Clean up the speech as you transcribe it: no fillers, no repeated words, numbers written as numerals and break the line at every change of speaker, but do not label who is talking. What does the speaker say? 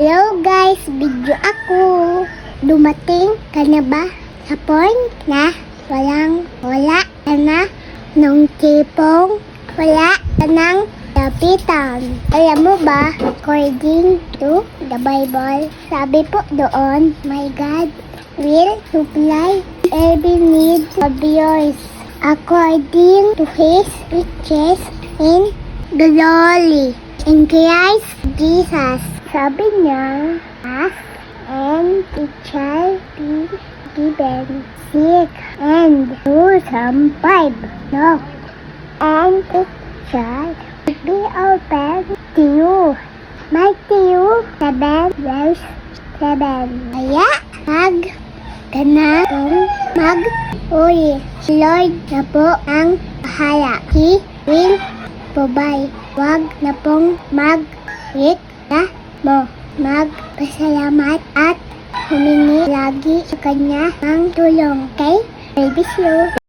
Hello guys, video ako. Dumating ka na ba sa point na wala ka na nung tipong wala ka nang lapitan? Alam mo ba, according to the Bible, sabi po doon, my God will supply every need of yours according to His riches in glory in Christ Jesus. Sabi niya, ask and it shall be given. Seek and do some pipe. Knock and it shall be open to you. Matthew 7 verse 7. Kaya ka na pong mag-uwi. Lord na po ang bahala. He will provide. Wag na pong mag-reklamo mo. Magpasalamat at humingi lagi sa kanya ng tulong. Okay? I miss you.